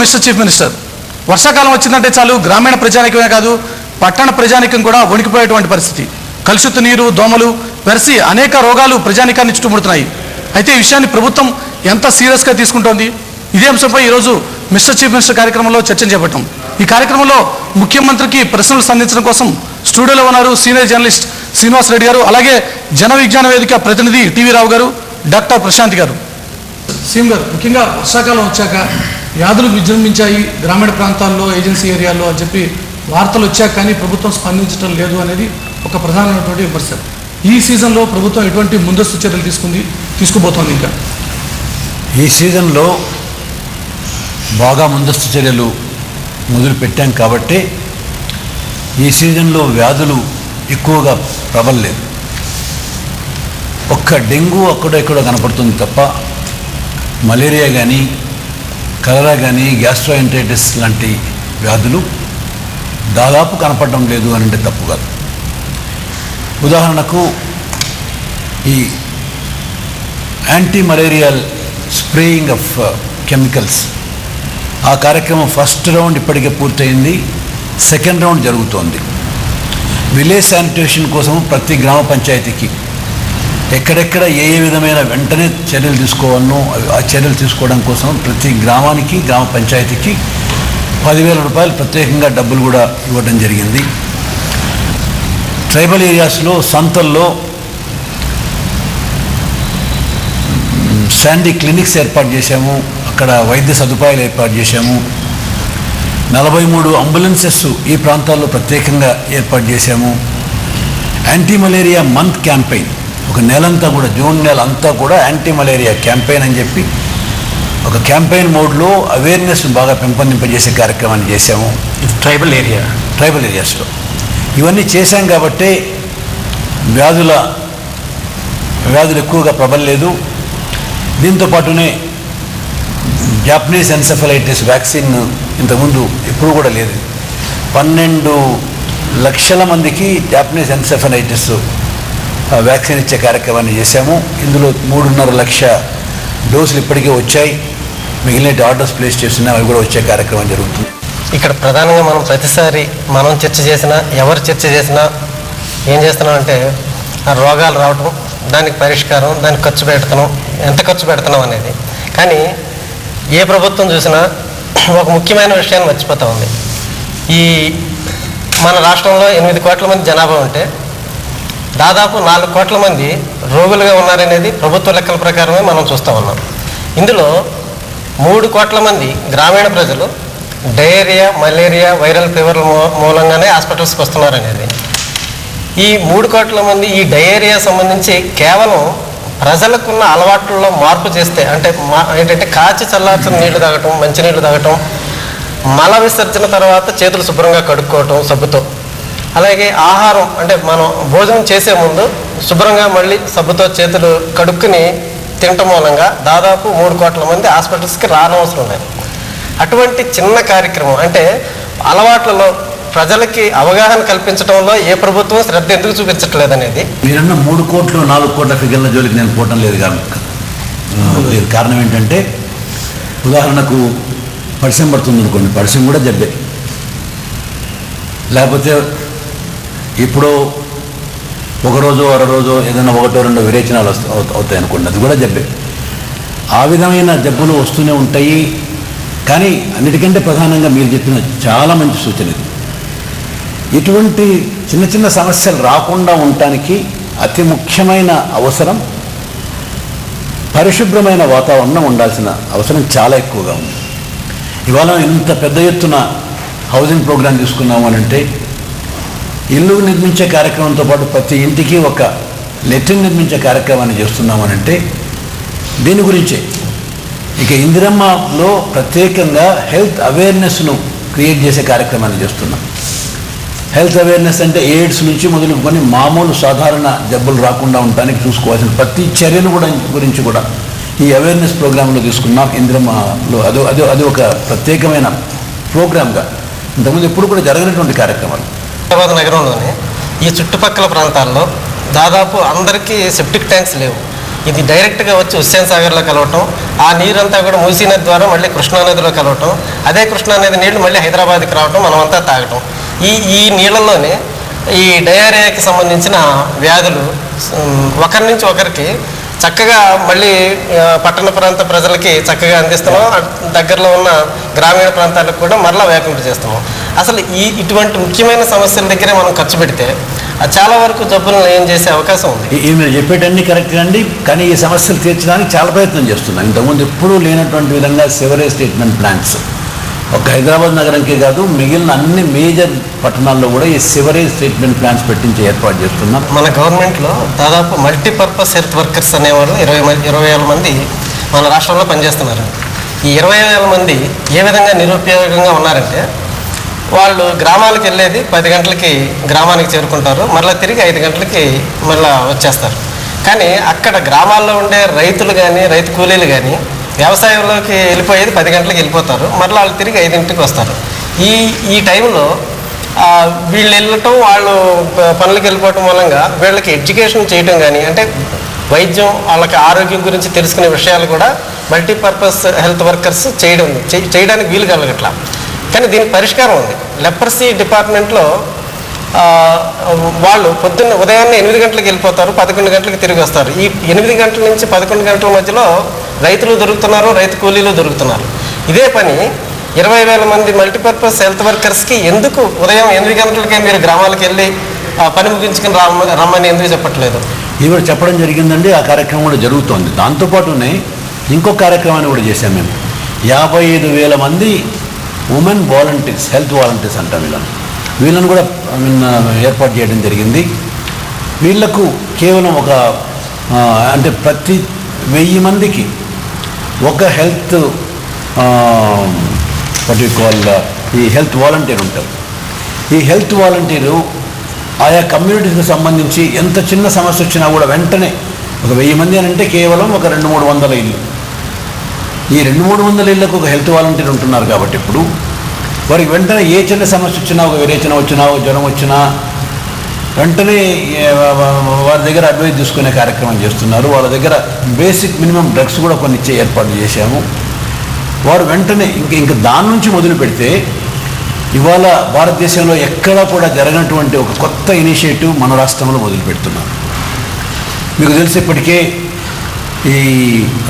Mister chief minister, వర్షాకాలం వచ్చిందంటే చాలు గ్రామీణ ప్రజానికమే కాదు పట్టణ ప్రజానికం కూడా వణికిపోయేటువంటి పరిస్థితి. కలుషిత నీరు, దోమలు వెరసి అనేక రోగాలు ప్రజానికాన్ని చుట్టుముడుతున్నాయి. అయితే ఈ విషయాన్ని ప్రభుత్వం ఎంత సీరియస్గా తీసుకుంటోంది? ఇదే అంశంపై ఈరోజు మిస్టర్ చీఫ్ మినిస్టర్ కార్యక్రమంలో చర్చను చేపట్టాం. ఈ కార్యక్రమంలో ముఖ్యమంత్రికి ప్రశ్నలు సంధించడం కోసం స్టూడియోలో ఉన్నారు సీనియర్ జర్నలిస్ట్ శ్రీనివాస్ రెడ్డి గారు, అలాగే జన విజ్ఞాన వేదిక ప్రతినిధి టీవీ రావు గారు, డాక్టర్ ప్రశాంత్ గారు. సీఎం గారు, ముఖ్యంగా వర్షాకాలం వచ్చాక వ్యాధులు విజృంభించాయి గ్రామీణ ప్రాంతాల్లో, ఏజెన్సీ ఏరియాల్లో అని చెప్పి వార్తలు వచ్చాక కానీ ప్రభుత్వం స్పందించడం లేదు అనేది ఒక ప్రధానమైనటువంటి విమర్శ. ఈ సీజన్లో ప్రభుత్వం ఎటువంటి ముందస్తు చర్యలు తీసుకోబోతోంది? ఇంకా ఈ సీజన్లో బాగా ముందస్తు చర్యలు మొదలు పెట్టాం కాబట్టి ఈ సీజన్లో వ్యాధులు ఎక్కువగా ప్రబలలేదు. ఒక్క డెంగ్యూ అక్కడెక్కడో కనపడుతుంది తప్ప మలేరియా కానీ, కలరా కానీ, గ్యాస్ట్రోఎంటరైటిస్ లాంటి వ్యాధులు దాదాపు కనపడడం లేదు అని అంటే తప్పు కాదు. ఉదాహరణకు ఈ anti malarial spraying of chemicals, ఆ కార్యక్రమం ఫస్ట్ రౌండ్ ఇప్పటికే పూర్తయింది, సెకండ్ రౌండ్ జరుగుతోంది. విలేజ్ శానిటేషన్ కోసం ప్రతి గ్రామ పంచాయతీకి ఎక్కడెక్కడ ఏ విధమైన వెంటనే చర్యలు తీసుకోవాలనో ఆ చర్యలు తీసుకోవడం కోసం ప్రతి గ్రామానికి, గ్రామ పంచాయతీకి 10,000 రూపాయలు ప్రత్యేకంగా డబ్బులు కూడా ఇవ్వడం జరిగింది. ట్రైబల్ ఏరియాస్లో, సంతల్లో శాండీ క్లినిక్స్ ఏర్పాటు చేశాము, అక్కడ వైద్య సదుపాయాలు ఏర్పాటు చేశాము. 43 అంబులెన్సెస్ ఈ ప్రాంతాల్లో ప్రత్యేకంగా ఏర్పాటు చేశాము. యాంటీ మలేరియా మంత్ క్యాంపెయిన్, ఒక నెలంతా కూడా, జూన్ నెల అంతా కూడా యాంటీ మలేరియా క్యాంపెయిన్ అని చెప్పి ఒక క్యాంపెయిన్ మోడ్లో అవేర్నెస్ బాగా పెంపొందింపజేసే కార్యక్రమాన్ని చేశాము ట్రైబల్ ఏరియాస్లో. ఇవన్నీ చేశాం కాబట్టి వ్యాధులు ఎక్కువగా ప్రబలలేదు. దీంతోపాటునే జాపనీస్ ఎన్సెఫలైటిస్ వ్యాక్సిన్ ఇంతకుముందు ఎప్పుడు కూడా లేదు. 12 లక్షల మందికి జాపనీస్ ఎన్సెఫలైటిస్ వ్యాక్సిన్ ఇచ్చే కార్యక్రమాన్ని చేశాము. ఇందులో 3.5 లక్ష డోసులు ఇప్పటికే వచ్చాయి. మిగిలిన ఆర్డర్స్ ప్లేస్ చేస్తున్నా అవి కూడా వచ్చే కార్యక్రమం జరుగుతుంది. ఇక్కడ ప్రధానంగా మనం ప్రతిసారి చర్చ చేసినా, ఎవరు చర్చ చేసినా ఏం చేస్తున్నామంటే రోగాలు రావటం, దానికి పరిష్కారం, దానికి ఖర్చు పెడతాం, ఎంత ఖర్చు పెడుతున్నాం అనేది. కానీ ఏ ప్రభుత్వం చూసినా ఒక ముఖ్యమైన విషయాన్ని మర్చిపోతూ ఉంది. ఈ మన రాష్ట్రంలో 8 కోట్ల మంది జనాభా ఉంటే దాదాపు 4 కోట్ల మంది రోగులుగా ఉన్నారనేది ప్రభుత్వ లెక్కల ప్రకారమే మనం చూస్తూ ఉన్నాం. ఇందులో 3 కోట్ల మంది గ్రామీణ ప్రజలు డయేరియా, మలేరియా, వైరల్ ఫీవర్ల మూలంగానే హాస్పిటల్స్కి వస్తున్నారనేది. ఈ 3 కోట్ల మంది ఈ డయేరియా సంబంధించి కేవలం ప్రజలకున్న అలవాట్లలో మార్పు చేస్తే, ఏంటంటే కాచి చల్లార్చిన నీళ్లు తాగటం, మంచినీళ్ళు తాగటం, మల విసర్జన తర్వాత చేతులు శుభ్రంగా కడుక్కోవటం సబ్బుతో, అలాగే ఆహారం అంటే మనం భోజనం చేసే ముందు శుభ్రంగా మళ్ళీ సబ్బుతో చేతులు కడుక్కుని తినటం మూలంగా దాదాపు 3 కోట్ల మంది హాస్పిటల్స్కి రానవసరం లేదు. అటువంటి చిన్న కార్యక్రమం అంటే అలవాట్లలో ప్రజలకి అవగాహన కల్పించడంలో ఏ ప్రభుత్వం శ్రద్ధ ఎందుకు చూపించట్లేదు అనేది. మీరన్న 3 కోట్లు 4 కోట్ల ఫిగర్ల జోలికి నేను పోవటం లేదు. కారణం ఏంటంటే ఉదాహరణకు పరిశ్రమ పడుతుంది అనుకోండి, పరిశ్రమ కూడా జబ్బే. లేకపోతే ఇప్పుడు ఒకరోజు అరరోజు ఏదైనా 1-2 విరేచనాలు అవుతాయి అనుకోండి, అది కూడా జబ్బే. ఆ విధమైన జబ్బులు వస్తూనే ఉంటాయి. కానీ అన్నిటికంటే ప్రధానంగా మీరు చెప్పిన చాలా మంచి సూచన ఇది. ఇటువంటి చిన్న చిన్న సమస్యలు రాకుండా ఉండటానికి అతి ముఖ్యమైన అవసరం పరిశుభ్రమైన వాతావరణం ఉండాల్సిన అవసరం చాలా ఎక్కువగా ఉంది. ఇవాళ ఇంత పెద్ద ఎత్తున హౌసింగ్ ప్రోగ్రాం తీసుకున్నాము అని అంటే, ఇల్లు నిర్మించే కార్యక్రమంతో పాటు ప్రతి ఇంటికి ఒక లెట్రిన్ నిర్మించే కార్యక్రమాన్ని చేస్తున్నామనంటే దీని గురించే. ఇక ఇందిరమ్మలో ప్రత్యేకంగా హెల్త్ అవేర్నెస్ను క్రియేట్ చేసే కార్యక్రమాన్ని చేస్తున్నాం. హెల్త్ అవేర్నెస్ అంటే ఎయిడ్స్ నుంచి మొదలుకొని మామూలు సాధారణ జబ్బులు రాకుండా ఉండడానికి చూసుకోవాల్సిన ప్రతి చర్యను గురించి కూడా ఈ అవేర్నెస్ ప్రోగ్రాంలో తీసుకున్నాం. ఇందిరమ్మలో అది ఒక ప్రత్యేకమైన ప్రోగ్రామ్గా ఇంతకుముందు ఎప్పుడు కూడా జరగనటువంటి కార్యక్రమాలు. హైదరాబాద్ నగరంలోని ఈ చుట్టుపక్కల ప్రాంతాల్లో దాదాపు అందరికీ సెప్టిక్ ట్యాంక్స్ లేవు. ఇది డైరెక్ట్గా వచ్చి హుస్సేన్ సాగర్లో కలవటం, ఆ నీరంతా కూడా మూసీ నది ద్వారా మళ్ళీ కృష్ణానదిలో కలవటం, అదే కృష్ణానది నీళ్లు మళ్ళీ హైదరాబాద్కి రావటం, మనమంతా తాగటం. ఈ నీళ్ళల్లోనే ఈ డయేరియాకి సంబంధించిన వ్యాధులు ఒకరి నుంచి ఒకరికి చక్కగా మళ్ళీ పట్టణ ప్రాంత ప్రజలకి చక్కగా అందిస్తున్నాం, దగ్గరలో ఉన్న గ్రామీణ ప్రాంతాలకు కూడా మరలా వ్యాపింప చేస్తున్నాం. అసలు ఇటువంటి ముఖ్యమైన సమస్యల దగ్గరే మనం ఖర్చు పెడితే చాలా వరకు జబ్బులను ఏం చేసే అవకాశం ఉంది. మీరు చెప్పేటన్నీ కరెక్ట్ అండి, కానీ ఈ సమస్యలు తీర్చడానికి చాలా ప్రయత్నం చేస్తున్నాం. ఇంతకుముందు ఎప్పుడూ లేనటువంటి విధంగా సివరేజ్ ట్రీట్మెంట్ ప్లాంట్స్ ఒక హైదరాబాద్ నగరంకే కాదు, మిగిలిన అన్ని మేజర్ పట్టణాల్లో కూడా ఈ సివరేజ్ ట్రీట్మెంట్ ప్లాంట్స్ పెట్టించి ఏర్పాటు చేస్తున్నాం. మన గవర్నమెంట్లో దాదాపు మల్టీపర్పస్ హెల్త్ వర్కర్స్ అనేవాళ్ళు 20,000 మంది మన రాష్ట్రంలో పనిచేస్తున్నారు. ఈ 20,000 మంది ఏ విధంగా నిరుపయోగంగా ఉన్నారంటే, వాళ్ళు గ్రామాలకు వెళ్ళేది 10 గంటలకి గ్రామానికి చేరుకుంటారు, మళ్ళీ తిరిగి 5 గంటలకి మళ్ళీ వచ్చేస్తారు. కానీ అక్కడ గ్రామాల్లో ఉండే రైతులు కానీ రైతు కూలీలు కానీ వ్యవసాయంలోకి వెళ్ళిపోయేది 10 గంటలకు వెళ్ళిపోతారు, మళ్ళీ వాళ్ళు తిరిగి 5 వస్తారు. ఈ టైంలో వీళ్ళు వెళ్ళటం, వాళ్ళు పనులకు వెళ్ళిపోవటం మూలంగా వీళ్ళకి ఎడ్యుకేషన్ చేయటం కానీ, అంటే వైద్యం వాళ్ళకి ఆరోగ్యం గురించి తెలుసుకునే విషయాలు కూడా మల్టీపర్పస్ హెల్త్ వర్కర్స్ చేయడానికి వీలు కలగట్లా. కానీ దీనికి పరిష్కారం ఉంది. లెప్రసీ డిపార్ట్మెంట్లో వాళ్ళు పొద్దున్న ఉదయాన్నే 8 గంటలకు వెళ్ళిపోతారు, 11 గంటలకు తిరిగి వస్తారు. ఈ 8 గంటల నుంచి 11 గంటల మధ్యలో రైతులు దొరుకుతున్నారు, రైతు కూలీలు దొరుకుతున్నారు. ఇదే పని 20,000 మంది మల్టీపర్పస్ హెల్త్ వర్కర్స్కి ఎందుకు ఉదయం 8 గంటలకే మీరు గ్రామాలకు వెళ్ళి పని ముగించుకుని రమ్మని ఎందుకు చెప్పట్లేదు? ఇది కూడా చెప్పడం జరిగిందండి. ఆ కార్యక్రమం కూడా జరుగుతోంది. దాంతోపాటునే ఇంకో కార్యక్రమాన్ని కూడా చేశాం మేము. 55,000 మంది ఉమెన్ వాలంటీర్స్, హెల్త్ వాలంటీర్స్ అంటాం వీళ్ళను కూడా ఏర్పాటు చేయడం జరిగింది. వీళ్లకు కేవలం అంటే ప్రతి 1000 మందికి ఒక హెల్త్ ఈ హెల్త్ వాలంటీర్ ఉంటారు. ఈ హెల్త్ వాలంటీరు ఆయా కమ్యూనిటీకి సంబంధించి ఎంత చిన్న సమస్య వచ్చినా కూడా వెంటనే ఒక 1000 మంది అని అంటే కేవలం ఒక 200-300 ఇళ్ళు. ఈ 200-300 ఇళ్లకు ఒక హెల్త్ వాలంటీర్ ఉంటున్నారు కాబట్టి ఇప్పుడు వారికి వెంటనే ఏ చిన్న సమస్య వచ్చినా, ఒక విరేచన వచ్చినా, ఒక జ్వరం వచ్చినా వెంటనే వారి దగ్గర అడ్వైజ్ తీసుకునే కార్యక్రమం చేస్తున్నారు. వాళ్ళ దగ్గర బేసిక్ మినిమం డ్రగ్స్ కూడా కొన్ని ఇచ్చే ఏర్పాటు చేశాము. వారు వెంటనే ఇంక దాని నుంచి మొదలు పెడితే ఇవాళ భారతదేశంలో ఎక్కడా కూడా జరగనటువంటి ఒక కొత్త ఇనిషియేటివ్ మన రాష్ట్రంలో మొదలు పెడుతున్నారు. మీకు తెలిసి ఇప్పటికే ఈ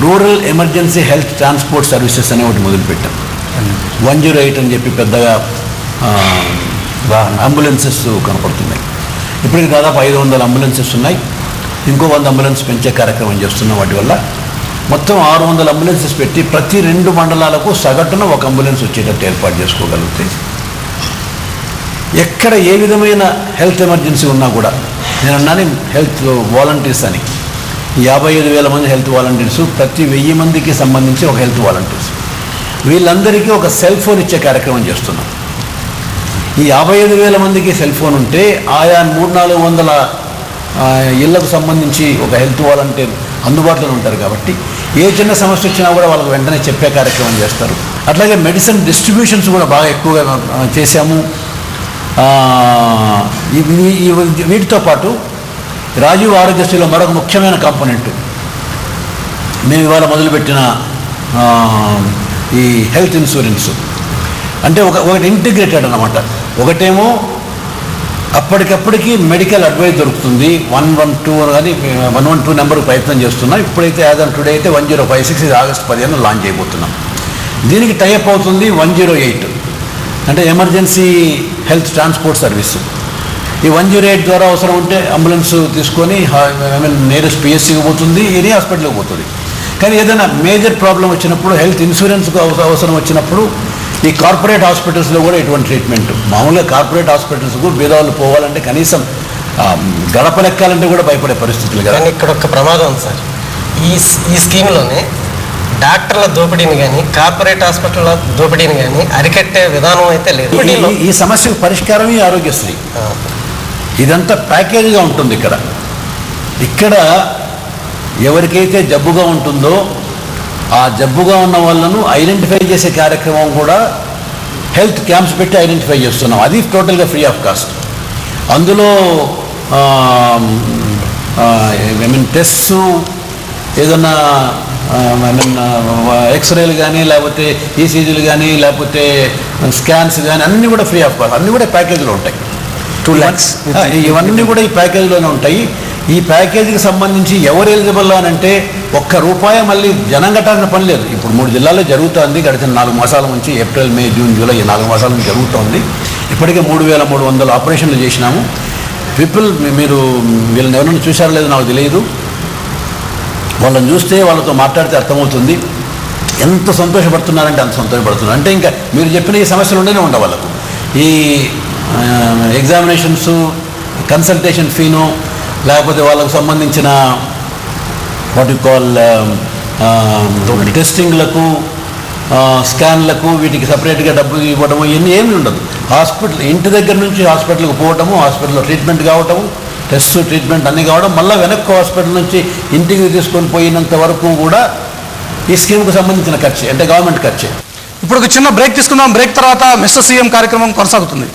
rural emergency health transport services అనే ఒకటి మొదలుపెట్టాం. 108 అని చెప్పి పెద్దగా అంబులెన్సెస్ కనపడుతున్నాయి. ఇప్పటికి దాదాపు 500 అంబులెన్సెస్ ఉన్నాయి. ఇంకో 100 అంబులెన్స్ పెంచే కార్యక్రమం చేస్తున్నాం. వాటి వల్ల మొత్తం 600 అంబులెన్సెస్ పెట్టి ప్రతి 2 మండలాలకు సగటున ఒక అంబులెన్స్ వచ్చేటట్టు ఏర్పాటు చేసుకోగలిగితే ఎక్కడ ఏ విధమైన హెల్త్ ఎమర్జెన్సీ ఉన్నా కూడా, నేను అన్నాను హెల్త్ వాలంటీర్స్ అని, 55,000 మంది హెల్త్ వాలంటీర్స్, ప్రతి 1000 మందికి సంబంధించి ఒక హెల్త్ వాలంటీర్స్, వీళ్ళందరికీ ఒక సెల్ ఫోన్ ఇచ్చే కార్యక్రమం చేస్తున్నాం. ఈ 55,000 మందికి సెల్ ఫోన్ ఉంటే ఆయా 300-400 ఇళ్లకు సంబంధించి ఒక హెల్త్ వాలంటీర్ అందుబాటులో ఉంటారు కాబట్టి ఏ చిన్న సమస్య వచ్చినా కూడా వాళ్ళకు వెంటనే చెప్పే కార్యక్రమం చేస్తారు. అట్లాగే మెడిసిన్ డిస్ట్రిబ్యూషన్స్ కూడా బాగా ఎక్కువగా చేశాము. వీటితో పాటు రాజీవ్ ఆరోగ్యశ్రీలో మరొక ముఖ్యమైన కాంపోనెంట్ మేము ఇవాళ మొదలుపెట్టిన ఈ హెల్త్ ఇన్సూరెన్స్. అంటే ఒకటి ఇంటిగ్రేటెడ్ అన్నమాట. ఒకటేమో అప్పటికప్పటికి మెడికల్ అడ్వైజ్ దొరుకుతుంది, 112 కానీ 112 నెంబర్కి ప్రయత్నం చేస్తున్నాం. ఇప్పుడైతే యాజ్ ఆన్ టుడే అయితే 1056 ఇది ఆగస్టు 15 లాంచ్ చేయబోతున్నాం. దీనికి టైఅప్ అవుతుంది 108, అంటే ఎమర్జెన్సీ హెల్త్ ట్రాన్స్పోర్ట్ సర్వీసు. ఈ 108 ద్వారా అవసరం ఉంటే అంబులెన్స్ తీసుకొని నియరెస్ట్ పిఎస్సికి పోతుంది, ఏరియా హాస్పిటల్కి పోతుంది. కానీ ఏదైనా మేజర్ ప్రాబ్లం వచ్చినప్పుడు, హెల్త్ ఇన్సూరెన్స్కు అవసరం వచ్చినప్పుడు ఈ కార్పొరేట్ హాస్పిటల్స్లో కూడా ఇటువంటి ట్రీట్మెంట్. మామూలుగా కార్పొరేట్ హాస్పిటల్స్కు పేదవాళ్ళు పోవాలంటే కనీసం గడప లెక్కాలంటే కూడా భయపడే పరిస్థితులు కదా. కానీ ఇక్కడ ఒక ప్రమాదం ఉంది సార్. ఈ స్కీమ్లోనే డాక్టర్ల దోపిడీని కానీ కార్పొరేట్ హాస్పిటల్ల దోపిడీని కానీ అరికట్టే విధానం అయితే లేదు. ఈ సమస్యకు పరిష్కారం ఈ ఆరోగ్యశ్రీ. ఇదంతా ప్యాకేజీగా ఉంటుంది. ఇక్కడ ఎవరికైతే జబ్బుగా ఉంటుందో ఆ జబ్బుగా ఉన్న వాళ్ళను ఐడెంటిఫై చేసే కార్యక్రమం కూడా హెల్త్ క్యాంప్స్ పెట్టి ఐడెంటిఫై చేస్తున్నాం. అది టోటల్గా ఫ్రీ ఆఫ్ కాస్ట్. అందులో టెస్ట్స్, ఏదన్నా ఎక్స్రేలు కానీ లేకపోతే ఈసీజీలు కానీ లేకపోతే స్కాన్స్ కానీ అన్నీ కూడా ఫ్రీ ఆఫ్ కాస్ట్, అన్నీ కూడా ప్యాకేజీలో ఉంటాయి. 2 lakhs ఇవన్నీ కూడా ఈ ప్యాకేజీలోనే ఉంటాయి. ఈ ప్యాకేజీకి సంబంధించి ఎవరు ఎలిజిబుల్ అని అంటే ₹1 మళ్ళీ జనం కట్టాల్సిన పని లేదు. ఇప్పుడు 3 జిల్లాల్లో జరుగుతోంది. గడిచిన 4 మాసాల నుంచి, ఏప్రిల్, మే, జూన్, జూలై 4 మాసాల నుంచి జరుగుతోంది. ఇప్పటికే 3,300 ఆపరేషన్లు చేసినాము. మీరు వీళ్ళని ఎవరైనా చూశారో లేదో నాకు తెలియదు. వాళ్ళని చూస్తే వాళ్ళతో మాట్లాడితే అర్థమవుతుంది ఎంత సంతోషపడుతున్నారంటే అంత సంతోషపడుతున్నారు. అంటే ఇంకా మీరు చెప్పిన ఈ సమస్యలు ఉండనే ఉండవు వాళ్ళకు. ఈ ఎగ్జామినేషన్స్, కన్సల్టేషన్ ఫీను, లేకపోతే వాళ్ళకు సంబంధించిన వాట్ యు కాల్ టెస్టింగ్లకు, స్కాన్లకు, వీటికి సపరేట్గా డబ్బు ఇవ్వడము, ఇవన్నీ ఏమీ ఉండదు. హాస్పిటల్ ఇంటి దగ్గర నుంచి హాస్పిటల్కి పోవటము, హాస్పిటల్లో ట్రీట్మెంట్ కావటము, టెస్ట్ ట్రీట్మెంట్ అన్నీ కావడం, మళ్ళీ వెనక్కి హాస్పిటల్ నుంచి ఇంటికి తీసుకొని పోయినంత వరకు కూడా ఈ స్కీమ్కు సంబంధించిన ఖర్చు, అంటే గవర్నమెంట్ ఖర్చే. ఇప్పుడు ఒక చిన్న బ్రేక్ తీసుకుందాం. బ్రేక్ తర్వాత మిస్టర్ సీఎం కార్యక్రమం కొనసాగుతుంది.